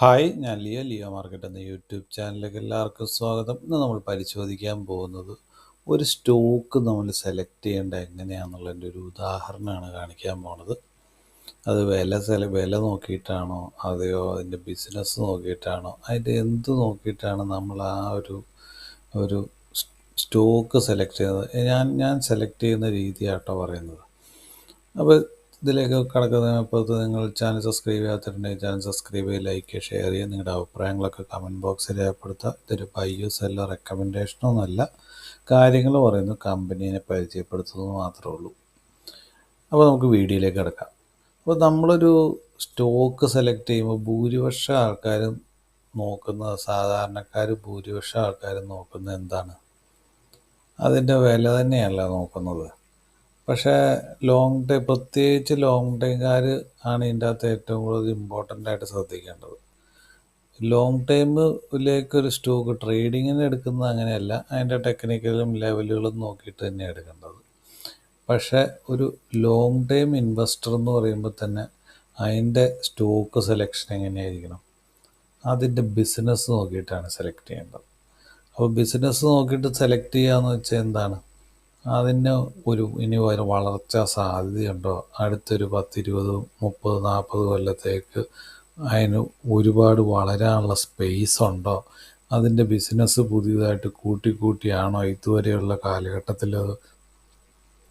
Hi, ഞാൻ Leo market എന്ന YouTube ചാനലിലേക്ക് എല്ലാവർക്കും സ്വാഗതം. ഇന്ന് നമ്മൾ പരിശോധിക്കാൻ പോകുന്നത് ഒരു സ്റ്റോക്ക് നമ്മൾ സെലക്ട് ചെയ്യേണ്ട എങ്ങനെയാണെന്നുള്ളതിൻ്റെ ഒരു ഉദാഹരണമാണ് കാണിക്കാൻ പോണത്. അത് വില നോക്കിയിട്ടാണോ അതെയോ അതിൻ്റെ ബിസിനസ് നോക്കിയിട്ടാണോ അതിൻ്റെ എന്ത് നോക്കിയിട്ടാണ് നമ്മൾ ആ ഒരു സ്റ്റോക്ക് സെലക്ട് ചെയ്യുന്നത്. ഞാൻ സെലക്ട് ചെയ്യുന്ന രീതിയാട്ടോ പറയുന്നത്. അപ്പോൾ ഇതിലേക്ക് കടക്കുന്നതിന് അപ്പുറത്ത് നിങ്ങൾ ചാനൽ സബ്സ്ക്രൈബ് ചെയ്യാത്തിട്ടുണ്ടെങ്കിൽ ചാനൽ സബ്സ്ക്രൈബ് ചെയ്യുക, ലൈക്ക് ചെയ്യുക, ഷെയർ ചെയ്യുക. നിങ്ങളുടെ അഭിപ്രായങ്ങളൊക്കെ കമൻറ്റ് ബോക്സിൽ രേഖപ്പെടുത്തുക. ഇതൊരു ബൈയോ സെല്ലോ റെക്കമെൻഡേഷനൊന്നുമല്ല, കാര്യങ്ങൾ പറയുന്നു, കമ്പനീനെ പരിചയപ്പെടുത്തുന്നത് മാത്രമേ ഉള്ളൂ. അപ്പോൾ നമുക്ക് വീഡിയോയിലേക്ക് കിടക്കാം. അപ്പോൾ നമ്മളൊരു സ്റ്റോക്ക് സെലക്ട് ചെയ്യുമ്പോൾ ഭൂരിപക്ഷം ആൾക്കാരും നോക്കുന്നത്, സാധാരണക്കാർ ഭൂരിപക്ഷം ആൾക്കാരും നോക്കുന്നത് എന്താണ്? അതിൻ്റെ വില തന്നെയല്ല നോക്കുന്നത്. പക്ഷേ പ്രത്യേകിച്ച് ലോങ് ടൈംകാർ ആണ് ഇതിൻ്റെ അകത്ത് ഏറ്റവും കൂടുതൽ ഇമ്പോർട്ടൻ്റ് ആയിട്ട് ശ്രദ്ധിക്കേണ്ടത്. ലോങ് ടൈമിലേക്ക് ഒരു സ്റ്റോക്ക് ട്രേഡിങ്ങിന് എടുക്കുന്നത് അങ്ങനെയല്ല, അതിൻ്റെ ടെക്നിക്കലും ലെവലുകളും നോക്കിയിട്ട് തന്നെ എടുക്കേണ്ടത്. പക്ഷേ ഒരു ലോങ് ടൈം ഇൻവെസ്റ്റർ എന്ന് പറയുമ്പോൾ തന്നെ അതിൻ്റെ സ്റ്റോക്ക് സെലക്ഷൻ എങ്ങനെയായിരിക്കണം? അതിൻ്റെ ബിസിനസ് നോക്കിയിട്ടാണ് സെലക്ട് ചെയ്യേണ്ടത്. അപ്പോൾ ബിസിനസ് നോക്കിയിട്ട് സെലക്ട് ചെയ്യുകയെന്ന് വെച്ചാൽ എന്താണ്? അതിന് ഇനി ഒരു വളർച്ചാ സാധ്യതയുണ്ടോ? അടുത്തൊരു 10, 20, 30, 40 കൊല്ലത്തേക്ക് അതിന് ഒരുപാട് വളരാനുള്ള സ്പേസ് ഉണ്ടോ? അതിൻ്റെ ബിസിനസ് പുതിയതായിട്ട് കൂട്ടിയാണോ ഇതുവരെയുള്ള കാലഘട്ടത്തിൽ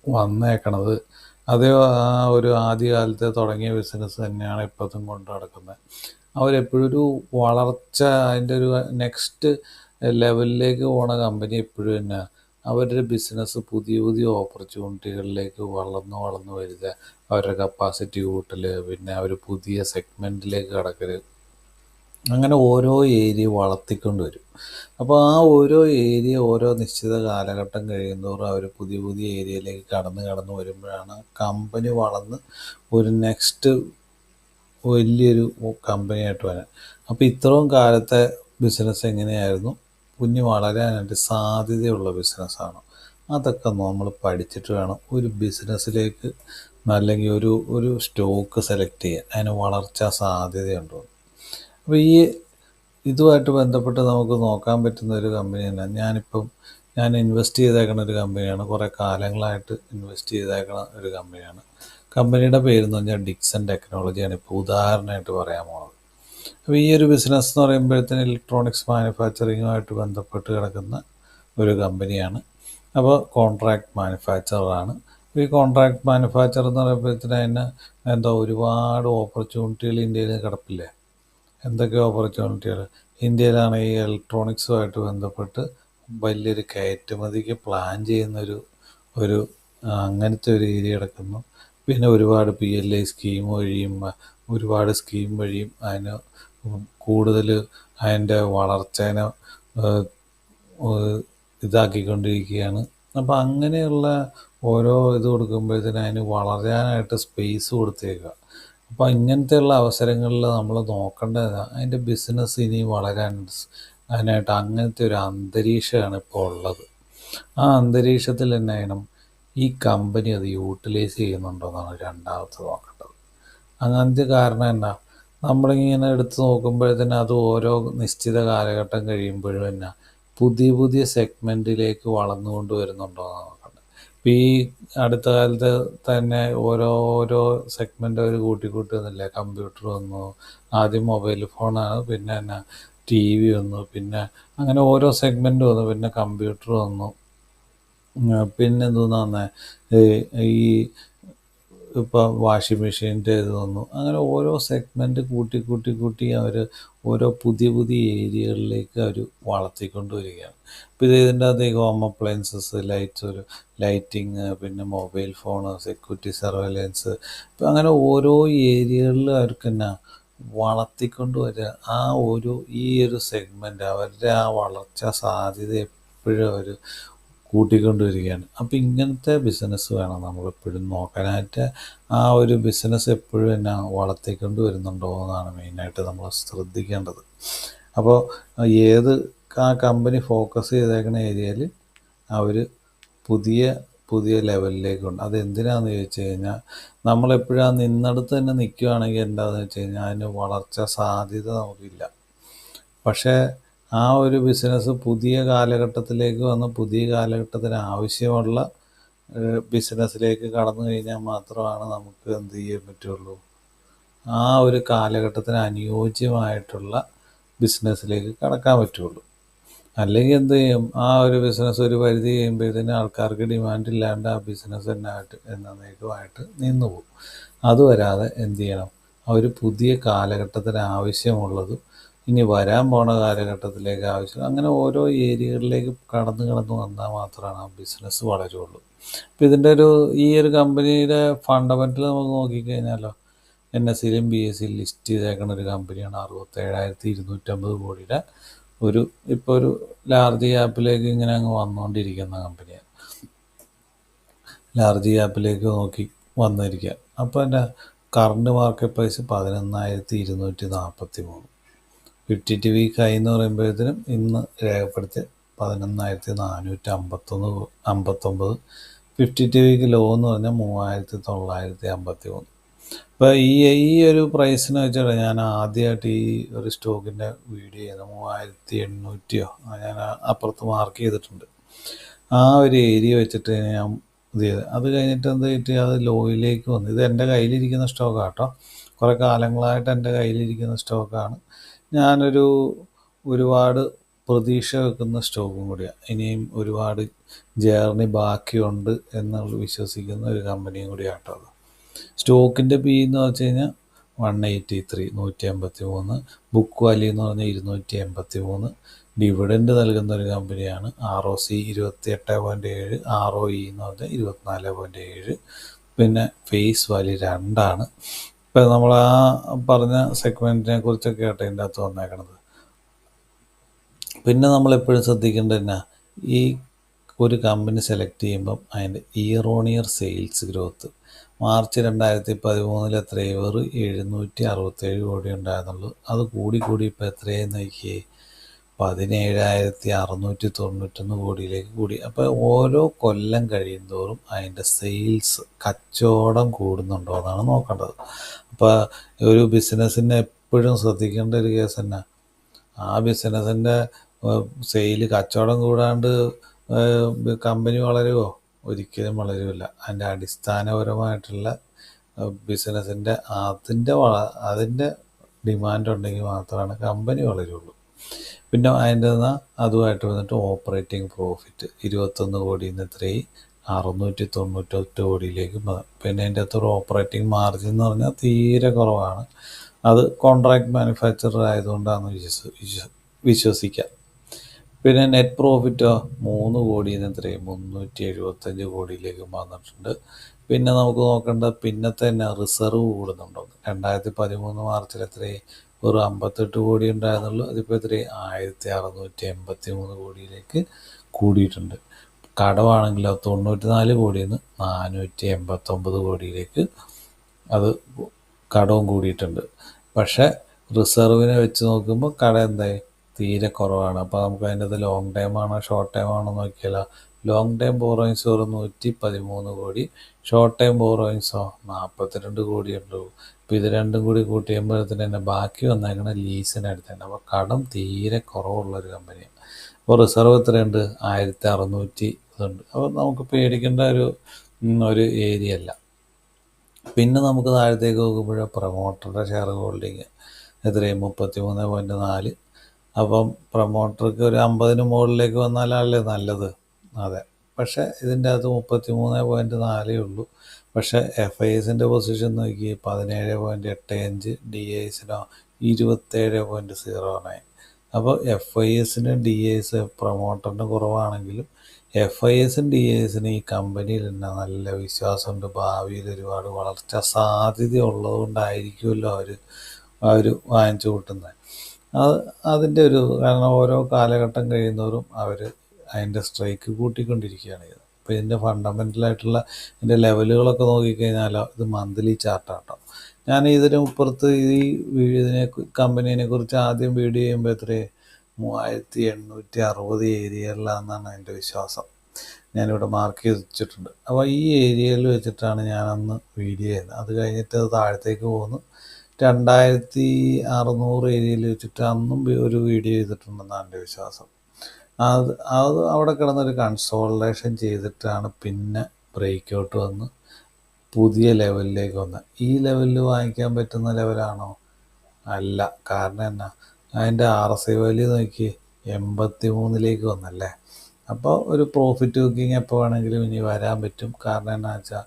വന്നേക്കണത്? അതോ ആ ഒരു ആദ്യകാലത്തെ തുടങ്ങിയ ബിസിനസ് തന്നെയാണ് ഇപ്പോഴും കൊണ്ട് നടക്കുന്നത്? അവരെപ്പോഴും ഒരു വളർച്ച, അതിൻ്റെ ഒരു നെക്സ്റ്റ് ലെവലിലേക്ക് പോണ കമ്പനി എപ്പോഴും തന്നെ അവരുടെ ബിസിനസ് പുതിയ ഓപ്പർച്യൂണിറ്റികളിലേക്ക് വളർന്നു വരിക, അവരുടെ കപ്പാസിറ്റി കൂട്ടൽ, പിന്നെ അവർ പുതിയ സെഗ്മെൻറ്റിലേക്ക് കടക്കൽ, അങ്ങനെ ഓരോ ഏരിയ വളർത്തിക്കൊണ്ട് വരും. അപ്പോൾ ആ ഓരോ ഏരിയ ഓരോ നിശ്ചിത കാലഘട്ടം കഴിയുന്തോറും അവർ പുതിയ ഏരിയയിലേക്ക് കടന്ന് വരുമ്പോഴാണ് കമ്പനി വളർന്ന് ഒരു നെക്സ്റ്റ് വലിയൊരു കമ്പനിയായിട്ട് വരാൻ. അപ്പോൾ ഇത്രയും കാലത്തെ ബിസിനസ് എങ്ങനെയായിരുന്നു, വളരാനായിട്ട് സാധ്യതയുള്ള ബിസിനസ്സാണോ, അതൊക്കെ നമ്മൾ പഠിച്ചിട്ട് വേണം ഒരു ബിസിനസ്സിലേക്ക് അല്ലെങ്കിൽ ഒരു സ്റ്റോക്ക് സെലക്ട് ചെയ്യാൻ. അതിന് വളർച്ചാ സാധ്യതയുണ്ടോ? അപ്പോൾ ഇതുമായിട്ട് ബന്ധപ്പെട്ട് നമുക്ക് നോക്കാൻ പറ്റുന്ന ഒരു കമ്പനി തന്നെ ഞാൻ ഇൻവെസ്റ്റ് ചെയ്തേക്കുന്ന ഒരു കമ്പനിയാണ്. കുറേ കാലങ്ങളായിട്ട് ഇൻവെസ്റ്റ് ചെയ്തേക്കുന്ന ഒരു കമ്പനിയാണ്. കമ്പനിയുടെ പേരെന്ന് പറഞ്ഞാൽ ഡിക്സൺ ടെക്നോളജിയാണ് ഇപ്പോൾ ഉദാഹരണമായിട്ട് പറയാൻ പോകുന്നത്. അപ്പോൾ ഈ ഒരു ബിസിനസ് എന്ന് പറയുമ്പോഴത്തേന് ഇലക്ട്രോണിക്സ് മാനുഫാക്ചറിങ്ങുമായിട്ട് ബന്ധപ്പെട്ട് കിടക്കുന്ന ഒരു കമ്പനിയാണ്. അപ്പോൾ കോൺട്രാക്ട് മാനുഫാക്ചറാണ്. ഈ കോൺട്രാക്ട് മാനുഫാക്ചർ എന്ന് പറയുമ്പോഴത്തേന് അതിന് ഒരുപാട് ഓപ്പർച്യൂണിറ്റികൾ ഇന്ത്യയിൽ കിടപ്പില്ലേ? എന്തൊക്കെ ഓപ്പർച്യൂണിറ്റികൾ? ഇന്ത്യയിലാണ് ഈ ഇലക്ട്രോണിക്സുമായിട്ട് ബന്ധപ്പെട്ട് വലിയൊരു കയറ്റുമതിക്ക് പ്ലാൻ ചെയ്യുന്നൊരു അങ്ങനത്തെ ഒരു ഏരിയ കിടക്കുന്നു. പിന്നെ ഒരുപാട് PLI സ്കീം വഴിയും അതിന് കൂടുതൽ അതിൻ്റെ വളർച്ചേനെ ഇതാക്കിക്കൊണ്ടിരിക്കുകയാണ്. അപ്പോൾ അങ്ങനെയുള്ള ഓരോ കൊടുക്കുമ്പോഴത്തേനും അതിന് വളരാനായിട്ട് സ്പേസ് കൊടുത്തേക്കുക. അപ്പോൾ ഇങ്ങനത്തെയുള്ള അവസരങ്ങളിൽ നമ്മൾ നോക്കേണ്ടത് അതിൻ്റെ ബിസിനസ് ഇനി അതിനായിട്ട് അങ്ങനത്തെ ഒരു അന്തരീക്ഷമാണ് ഇപ്പോൾ ഉള്ളത്. ആ അന്തരീക്ഷത്തിൽ തന്നെ വേണം ഈ കമ്പനി അത് യൂട്ടിലൈസ് ചെയ്യുന്നുണ്ടോയെന്നാണ് രണ്ടാമത്തെ നോക്കേണ്ടത്. അങ്ങനത്തെ കാരണം എന്നാ, നമ്മളിങ്ങനെ എടുത്ത് നോക്കുമ്പോഴത്തേന് അത് ഓരോ നിശ്ചിത കാലഘട്ടം കഴിയുമ്പോഴും തന്നെ പുതിയ സെഗ്മെൻറ്റിലേക്ക് വളർന്നുകൊണ്ട് വരുന്നുണ്ടോയെന്നാണ് നോക്കേണ്ടത്. ഇപ്പോൾ ഈ അടുത്ത കാലത്ത് തന്നെ ഓരോ സെഗ്മെൻ്റ് അവർ കൂട്ടി വന്നില്ലേ? കമ്പ്യൂട്ടർ വന്നു, ആദ്യം മൊബൈൽ ഫോണാണ്, പിന്നെ എന്നാ TV വന്നു, പിന്നെ അങ്ങനെ ഓരോ സെഗ്മെൻറ്റ് വന്നു, പിന്നെ കമ്പ്യൂട്ടർ വന്നു, പിന്നെ എന്തോന്നാ വന്നത്, ഈ ഇപ്പോൾ വാഷിംഗ് മെഷീൻ്റെ ഇത് വന്നു. അങ്ങനെ ഓരോ സെഗ്മെൻറ്റ് കൂട്ടി അവർ ഓരോ പുതിയ ഏരിയകളിലേക്ക് അവർ വളർത്തിക്കൊണ്ട് വരികയാണ്. ഇപ്പോൾ ഇതിൻ്റെ അകത്ത് ഹോം അപ്ലയൻസസ്, ലൈറ്റിങ്, പിന്നെ മൊബൈൽ ഫോണ്, സെക്യൂരിറ്റി സർവൈലൻസ്, ഇപ്പം അങ്ങനെ ഓരോ ഏരിയകളിൽ അവർക്ക് തന്നെ വളർത്തിക്കൊണ്ട് വരിക. ഈ ഒരു സെഗ്മെൻറ്റ് അവരുടെ ആ വളർച്ചാ സാധ്യത എപ്പോഴും അവർ കൂട്ടിക്കൊണ്ടുവരികയാണ്. അപ്പോൾ ഇങ്ങനത്തെ ബിസിനസ് വേണം നമ്മളെപ്പോഴും നോക്കാനായിട്ട്. ആ ഒരു ബിസിനസ് എപ്പോഴും തന്നെ വളർത്തിക്കൊണ്ട് വരുന്നുണ്ടോ എന്നാണ് മെയിനായിട്ട് നമ്മൾ ശ്രദ്ധിക്കേണ്ടത്. അപ്പോൾ ആ കമ്പനി ഫോക്കസ് ചെയ്തേക്കുന്ന ഏരിയയിൽ അവർ പുതിയ പുതിയ ലെവലിലേക്കുണ്ട്. അതെന്തിനാണെന്ന് ചോദിച്ചു കഴിഞ്ഞാൽ നമ്മളെപ്പോഴും ആ നിന്നിടത്ത് തന്നെ നിൽക്കുകയാണെങ്കിൽ എന്താണെന്ന് വെച്ച് കഴിഞ്ഞാൽ അതിന് വളർച്ച സാധ്യത നമുക്കില്ല. പക്ഷേ ആ ഒരു ബിസിനസ് പുതിയ കാലഘട്ടത്തിലേക്ക് വന്ന് പുതിയ കാലഘട്ടത്തിന് ആവശ്യമുള്ള ബിസിനസ്സിലേക്ക് കടന്നു കഴിഞ്ഞാൽ മാത്രമാണ് നമുക്ക് എന്ത് ചെയ്യാൻ പറ്റുള്ളൂ, ആ ഒരു കാലഘട്ടത്തിന് അനുയോജ്യമായിട്ടുള്ള ബിസിനസ്സിലേക്ക് കടക്കാൻ പറ്റുള്ളൂ. അല്ലെങ്കിൽ എന്ത് ചെയ്യും, ആ ഒരു ബിസിനസ് ഒരു പരിധി കഴിയുമ്പോഴത്തേന് ആൾക്കാർക്ക് ഡിമാൻഡ് ഇല്ലാണ്ട് ആ ബിസിനസ് എന്നേക്കുമായിട്ട് നിന്നു പോകും. അത് വരാതെ എന്ത് ചെയ്യണം, ആ ഒരു പുതിയ കാലഘട്ടത്തിന് ആവശ്യമുള്ളതും ഇനി വരാൻ പോണ കാലഘട്ടത്തിലേക്ക് ആവശ്യം, അങ്ങനെ ഓരോ ഏരിയകളിലേക്ക് കടന്ന് വന്നാൽ മാത്രമാണ് ആ ബിസിനസ് വളരുള്ളൂ. അപ്പം ഇതിൻ്റെ ഈ ഒരു കമ്പനിയുടെ ഫണ്ടമെൻ്റൽ നമുക്ക് നോക്കിക്കഴിഞ്ഞാലോ, NSEയിലും BSEയിലും ലിസ്റ്റ് ചെയ്തേക്കുന്ന ഒരു കമ്പനിയാണ്. 67,250 കോടിയുടെ ഇപ്പോൾ ഒരു ലാർജ് ക്യാപ്പിലേക്ക് ഇങ്ങനെ അങ്ങ് വന്നുകൊണ്ടിരിക്കുന്ന കമ്പനിയാണ്. ലാർജ് ക്യാപ്പിലേക്ക് നോക്കി വന്നിരിക്കുക. അപ്പോൾ എൻ്റെ current market price 11,243. 52 week high എന്ന് പറയുമ്പോഴത്തേനും ഇന്ന് രേഖപ്പെടുത്തിയ 11,459. 52 വീക്ക് ലോ എന്ന് പറഞ്ഞാൽ 3,953. അപ്പോൾ ഈ ഒരു പ്രൈസിന് വെച്ചാൽ ഞാൻ ആദ്യമായിട്ട് ഈ ഒരു സ്റ്റോക്കിൻ്റെ വീഡിയോ ചെയ്യുന്നത് 3,800 ഞാൻ അപ്പുറത്ത് മാർക്ക് ചെയ്തിട്ടുണ്ട്. ആ ഒരു ഏരിയ വെച്ചിട്ട് ഞാൻ ഇത് ചെയ്ത്, അത് കഴിഞ്ഞിട്ട് എന്ത് പറ്റി, അത് ലോയിലേക്ക് വന്നു. ഇത് എൻ്റെ കയ്യിലിരിക്കുന്ന സ്റ്റോക്കാണ് കേട്ടോ, കുറേ കാലങ്ങളായിട്ട് എൻ്റെ കയ്യിലിരിക്കുന്ന സ്റ്റോക്കാണ്. ഒരുപാട് പ്രതീക്ഷ വെക്കുന്ന സ്റ്റോക്കും കൂടിയാണ്. ഇനിയും ഒരുപാട് ജേർണി ബാക്കിയുണ്ട് എന്നുള്ള വിശ്വസിക്കുന്ന ഒരു കമ്പനിയും കൂടിയാണ് കേട്ടോ അത്. സ്റ്റോക്കിൻ്റെ പി എന്ന് വെച്ച് കഴിഞ്ഞാൽ 183, 183. ബുക്ക് വാല്യൂ എന്ന് പറഞ്ഞാൽ 283. ഡിവിഡൻഡ് നൽകുന്ന ഒരു കമ്പനിയാണ്. ROC 28.7, ROE എന്ന് പറഞ്ഞാൽ 24.7. പിന്നെ ഫേസ് വാല്യൂ 2. ഇപ്പം നമ്മൾ ആ പറഞ്ഞ സെഗ്മെൻറ്റിനെ കുറിച്ചൊക്കെ ആയിട്ട് ഇതിൻ്റെ അകത്ത് വന്നേക്കണത്. പിന്നെ നമ്മളെപ്പോഴും ശ്രദ്ധിക്കേണ്ടത് തന്നെ, ഈ ഒരു കമ്പനി സെലക്ട് ചെയ്യുമ്പം അതിൻ്റെ year on year sales growth. March 2013 എത്രയും 767 കോടി ഉണ്ടായിരുന്നുള്ളൂ. അത് കൂടി ഇപ്പോൾ എത്രയും നോക്കിയേ 17,691 കോടിയിലേക്ക് കൂടി. അപ്പോൾ ഓരോ കൊല്ലം കഴിയുന്തോറും അതിൻ്റെ സെയിൽസ്, കച്ചവടം കൂടുന്നുണ്ടോ എന്നാണ് നോക്കേണ്ടത്. അപ്പോൾ ഒരു ബിസിനസ്സിനെ എപ്പോഴും ശ്രദ്ധിക്കേണ്ട ഒരു കേസ് തന്നെ, ആ ബിസിനസ്സിൻ്റെ കച്ചവടം കൂടാണ്ട് കമ്പനി വളരുമോ? ഒരിക്കലും വളരില്ല. അതിൻ്റെ അടിസ്ഥാനപരമായിട്ടുള്ള ബിസിനസ്സിൻ്റെ അതിൻ്റെ ഡിമാൻഡ് ഉണ്ടെങ്കിൽ മാത്രമാണ് കമ്പനി വളരുള്ളൂ. പിന്നെ അതിൻ്റെ അതുമായിട്ട് വന്നിട്ട് ഓപ്പറേറ്റിംഗ് പ്രോഫിറ്റ് 21 കോടിയിൽ നിന്ന് എത്രയും 698 കോടിയിലേക്ക്. പിന്നെ അതിൻ്റെ അകത്തൊരു ഓപ്പറേറ്റിംഗ് മാർജിൻ എന്ന് പറഞ്ഞാൽ തീരെ കുറവാണ്. അത് കോൺട്രാക്ട് മാനുഫാക്ചറർ ആയതുകൊണ്ടാണെന്ന് വിശ്വസിക്കാം. പിന്നെ നെറ്റ് പ്രോഫിറ്റോ 3 കോടിയിൽ നിന്ന് എത്രയും 375 കോടിയിലേക്ക് വന്നിട്ടുണ്ട്. പിന്നെ നമുക്ക് നോക്കേണ്ടത് പിന്നത്തെ തന്നെ റിസർവ് കൂടുന്നുണ്ടോ. 2013 മാർച്ചിൽ എത്രയും 58 കോടി ഉണ്ടായിരുന്നുള്ളൂ. അതിപ്പോൾ എത്രയും 1,683 കോടിയിലേക്ക് കൂടിയിട്ടുണ്ട്. കടമാണെങ്കിലോ 94 കോടിയിൽ നിന്ന് 489 കോടിയിലേക്ക് അത് കടവും കൂടിയിട്ടുണ്ട്. പക്ഷേ റിസർവിനെ വെച്ച് നോക്കുമ്പോൾ കട എന്തായി, തീരെ കുറവാണ്. അപ്പോൾ നമുക്ക് അതിൻ്റെ ലോങ് ടൈം ആണോ ഷോർട്ട് ടൈം ആണോ നോക്കിയാലോ, ലോങ് ടൈം ബോറോയിങ്സ് 113 കോടി, ഷോർട്ട് ടൈം ബോറോയിങ്സോ 42 കോടി ഉള്ളൂ. അപ്പോൾ ഇത് രണ്ടും കൂടി കൂട്ടിയുമ്പോഴത്തേന് തന്നെ ബാക്കി വന്നേക്കണ ലീസിനടുത്തുണ്ട്. അപ്പോൾ കടം തീരെ കുറവുള്ളൊരു കമ്പനിയാണ്. അപ്പോൾ റിസർവ് എത്രയുണ്ട്, 1,600 ഇതുണ്ട്. അപ്പോൾ നമുക്ക് പേടിക്കേണ്ട ഒരു ഏരിയ അല്ല. പിന്നെ നമുക്ക് താഴത്തേക്ക് നോക്കുമ്പോൾ പ്രൊമോട്ടറുടെ ഷെയർ ഹോൾഡിങ് എത്രയും 33.4. അപ്പം പ്രൊമോട്ടർക്ക് ഒരു 50 മുകളിലേക്ക് വന്നാലല്ലേ നല്ലത്. അതെ, പക്ഷേ ഇതിൻ്റെ അകത്ത് 33.4 ഉള്ളൂ. പക്ഷേ FISൻ്റെ പൊസിഷൻ നോക്കി 17.85, DISനോ 27.09. അപ്പോൾ FISന് DIS പ്രൊമോട്ടറിന് കുറവാണെങ്കിലും FISനും DISനും ഈ കമ്പനിയിൽ തന്നെ നല്ല വിശ്വാസമുണ്ട്. ഭാവിയിൽ ഒരുപാട് വളർച്ച സാധ്യത ഉള്ളതുകൊണ്ടായിരിക്കുമല്ലോ അവർ വാങ്ങിച്ചു കൂട്ടുന്നത്. അതിൻ്റെ കാരണം ഓരോ കാലഘട്ടം കഴിയുന്നവരും അവർ അതിൻ്റെ സ്ട്രൈക്ക് കൂട്ടിക്കൊണ്ടിരിക്കുകയാണ് ചെയ്തത്. അപ്പോൾ ഇതിൻ്റെ ഫണ്ടമെൻ്റലായിട്ടുള്ള ഇതിൻ്റെ ലെവലുകളൊക്കെ നോക്കിക്കഴിഞ്ഞാലോ, ഇത് മന്ത്ലി ചാർട്ടാട്ടോ. ഞാൻ ഇതിന് ഇപ്പുറത്ത് കമ്പനീനെ കുറിച്ച് ആദ്യം വീഡിയോ ചെയ്യുമ്പോൾ 3,860 ഏരിയകളിലാണെന്നാണ് എൻ്റെ വിശ്വാസം. ഞാനിവിടെ മാർക്ക് ചെയ്ത് വെച്ചിട്ടുണ്ട്. അപ്പോൾ ഈ ഏരിയയിൽ വെച്ചിട്ടാണ് ഞാനന്ന് വീഡിയോ ചെയ്യുന്നത്. അത് കഴിഞ്ഞിട്ട് അത് താഴത്തേക്ക് പോകുന്നു. 2600 ഏരിയയിൽ വെച്ചിട്ട് അന്നും ഒരു വീഡിയോ ചെയ്തിട്ടുണ്ടെന്നാണ് എൻ്റെ വിശ്വാസം. അത് അവിടെ കിടന്നൊരു കൺസോൾട്ടേഷൻ ചെയ്തിട്ടാണ് പിന്നെ ബ്രേക്ക് ഔട്ട് വന്ന് പുതിയ ലെവലിലേക്ക് വന്നത്. ഈ ലെവലിൽ വാങ്ങിക്കാൻ പറ്റുന്ന ലെവലാണോ? അല്ല. കാരണം എന്നാ, അതിൻ്റെ RSI വാല്യൂ നോക്കി 83ലേക്ക് വന്നല്ലേ. അപ്പോൾ ഒരു പ്രോഫിറ്റ് ബുക്കിംഗ് എപ്പോൾ വേണമെങ്കിലും ഇനി വരാൻ പറ്റും. കാരണം എന്നാ വെച്ചാൽ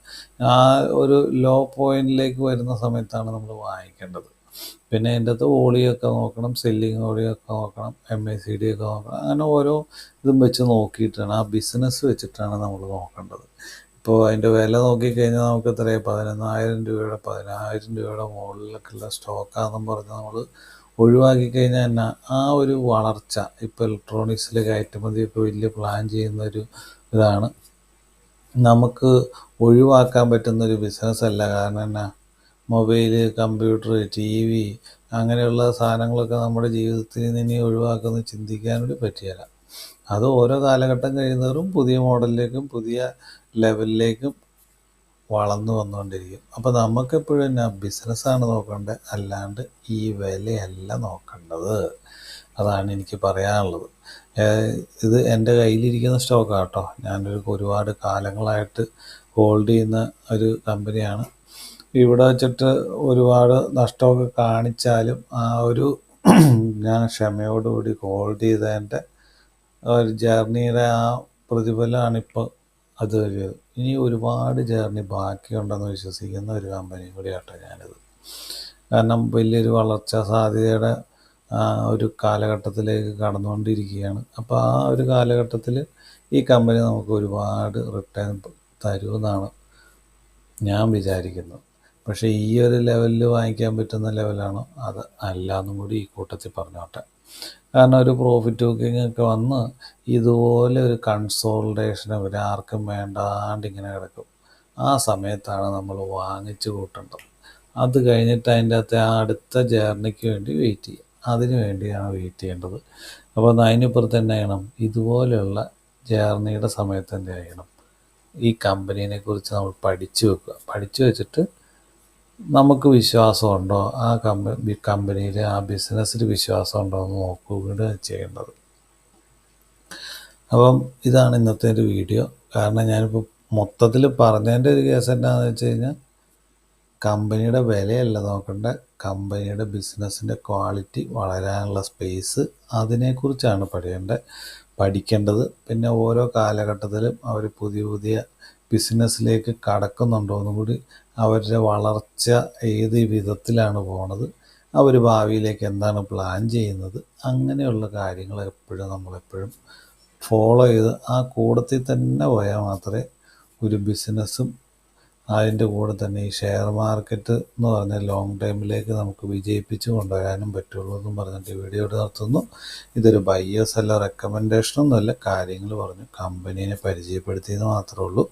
ആ ഒരു ലോ പോയിന്റിലേക്ക് വരുന്ന സമയത്താണ് നമ്മൾ വാങ്ങിക്കേണ്ടത്. പിന്നെ അതിൻ്റെ അകത്ത് ഓളിയൊക്കെ നോക്കണം, സെല്ലിങ് ഓളിയൊക്കെ നോക്കണം, MACD ഒക്കെ നോക്കണം. അങ്ങനെ ഓരോ ഇതും വെച്ച് നോക്കിയിട്ടാണ്, ആ ബിസിനസ് വെച്ചിട്ടാണ് നമ്മൾ നോക്കേണ്ടത്. ഇപ്പോൾ അതിൻ്റെ വില നോക്കിക്കഴിഞ്ഞാൽ നമുക്ക് എത്രയാണ്, 11,000 രൂപയുടെ 10,000 രൂപയുടെ മുകളിലൊക്കെയുള്ള സ്റ്റോക്കാണെന്നും പറഞ്ഞ് നമ്മൾ ഒഴിവാക്കി കഴിഞ്ഞാൽ തന്നെ ആ ഒരു വളർച്ച, ഇപ്പോൾ ഇലക്ട്രോണിക്സിൽ കയറ്റുമതിയൊക്കെ വലിയ പ്ലാൻ ചെയ്യുന്നൊരു ഇതാണ്, നമുക്ക് ഒഴിവാക്കാൻ പറ്റുന്നൊരു ബിസിനസ്സല്ല. കാരണം എന്നാ, മൊബൈല്, കമ്പ്യൂട്ടർ, TV അങ്ങനെയുള്ള സാധനങ്ങളൊക്കെ നമ്മുടെ ജീവിതത്തിൽ നിന്ന് ഇനി ഒഴിവാക്കുന്നത് ചിന്തിക്കാനൂടി പറ്റുകയില്ല. അത് ഓരോ കാലഘട്ടം കഴിയുന്നവരും പുതിയ മോഡലിലേക്കും പുതിയ ലെവലിലേക്കും വളർന്നു വന്നുകൊണ്ടിരിക്കും. അപ്പോൾ നമുക്കെപ്പോഴും എന്നാ, ബിസിനസ്സാണ് നോക്കേണ്ടത്, അല്ലാണ്ട് ഈ വിലയല്ല നോക്കേണ്ടത്. അതാണ് എനിക്ക് പറയാനുള്ളത്. ഇത് എൻ്റെ കയ്യിലിരിക്കുന്ന സ്റ്റോക്കാണ് കേട്ടോ. ഒരുപാട് കാലങ്ങളായിട്ട് ഹോൾഡ് ചെയ്യുന്ന ഒരു കമ്പനിയാണ്. ഇവിടെ വെച്ചിട്ട് ഒരുപാട് നഷ്ടമൊക്കെ കാണിച്ചാലും ആ ഒരു ഞാൻ ക്ഷമയോടുകൂടി ഹോൾഡ് ചെയ്തതിൻ്റെ ഒരു ജേർണിയുടെ ആ പ്രതിഫലമാണിപ്പോൾ അത് വരുന്നത്. ഇനി ഒരുപാട് ജേർണി ബാക്കിയുണ്ടെന്ന് വിശ്വസിക്കുന്ന ഒരു കമ്പനി കൂടിയാട്ടോ ഞാനിത്. കാരണം വലിയൊരു വളർച്ചാ സാധ്യതയുടെ ഒരു കാലഘട്ടത്തിലേക്ക് കടന്നുകൊണ്ടിരിക്കുകയാണ്. അപ്പോൾ ആ ഒരു കാലഘട്ടത്തിൽ ഈ കമ്പനി നമുക്ക് ഒരുപാട് റിട്ടേൺ തരുമെന്നാണ് ഞാൻ വിചാരിക്കുന്നത്. പക്ഷേ ഈ ഒരു ലെവലിൽ വാങ്ങിക്കാൻ പറ്റുന്ന ലെവലാണോ? അത് അല്ല എന്നും കൂടി ഈ കൂട്ടത്തിൽ പറഞ്ഞോട്ടെ. കാരണം ഒരു പ്രോഫിറ്റ് ബുക്കിംഗ് ഒക്കെ വന്ന് ഇതുപോലെ ഒരു കൺസോൾട്ടേഷൻ ആർക്കും വേണ്ടാണ്ട് ഇങ്ങനെ കിടക്കും. ആ സമയത്താണ് നമ്മൾ വാങ്ങിച്ചു കൂട്ടേണ്ടത്. അത് കഴിഞ്ഞിട്ട് അതിൻ്റെ അകത്തെ അടുത്ത ജേർണിക്ക് വേണ്ടി വെയിറ്റ് ചെയ്യും. അതിന് വേണ്ടിയാണ് വെയിറ്റ് ചെയ്യേണ്ടത്. അപ്പോൾ അതിനിപ്പുറത്ത് തന്നെ ചെയ്യണം, ഇതുപോലെയുള്ള ജേർണിയുടെ സമയത്ത് എന്ത് ചെയ്യണം, ഈ കമ്പനീനെ കുറിച്ച് നമ്മൾ പഠിച്ചു വെക്കുക. പഠിച്ചു വെച്ചിട്ട് നമുക്ക് വിശ്വാസമുണ്ടോ ആ കമ്പനിയിൽ, ആ ബിസിനസ്സിൽ വിശ്വാസമുണ്ടോ എന്ന് നോക്കുകയാണ് ചെയ്യേണ്ടത്. അപ്പം ഇതാണ് ഇന്നത്തെ ഒരു വീഡിയോ. കാരണം ഞാനിപ്പോൾ മൊത്തത്തിൽ പറഞ്ഞതിൻ്റെ ഒരു കേസ് എന്താണെന്ന് വെച്ച് കഴിഞ്ഞാൽ, കമ്പനിയുടെ വിലയല്ല നോക്കേണ്ട, കമ്പനിയുടെ ബിസിനസ്സിൻ്റെ ക്വാളിറ്റി, വളരാനുള്ള സ്പേസ്, അതിനെക്കുറിച്ചാണ് പഠിക്കേണ്ടത്. പിന്നെ ഓരോ കാലഘട്ടത്തിലും അവർ പുതിയ പുതിയ ബിസിനസ്സിലേക്ക് കടക്കുന്നുണ്ടോ എന്നും കൂടി, അവരുടെ വളർച്ച ഏത് വിധത്തിലാണ് പോണത്, അവർ ഭാവിയിലേക്ക് എന്താണ് പ്ലാൻ ചെയ്യുന്നത്, അങ്ങനെയുള്ള കാര്യങ്ങൾ നമ്മളെപ്പോഴും ഫോളോ ചെയ്ത് ആ കൂടത്തിൽ തന്നെ പോയാൽ മാത്രമേ ഒരു ബിസിനസ്സും അതിൻ്റെ കൂടെ തന്നെ ഈ ഷെയർ മാർക്കറ്റ് എന്ന് പറഞ്ഞ ലോങ് ടൈമിലേക്ക് നമുക്ക് വിജയിപ്പിച്ച് കൊണ്ടുവരാനും പറ്റുള്ളൂ എന്നും പറഞ്ഞിട്ട് വീഡിയോ നിർത്തുന്നു. ഇതൊരു ബയ്യർ സെല്ലർ റെക്കമെൻഡേഷനൊന്നുമല്ല, കാര്യങ്ങൾ പറഞ്ഞു കമ്പനീനെ പരിചയപ്പെടുത്തിയെന്ന് മാത്രമേ ഉള്ളൂ.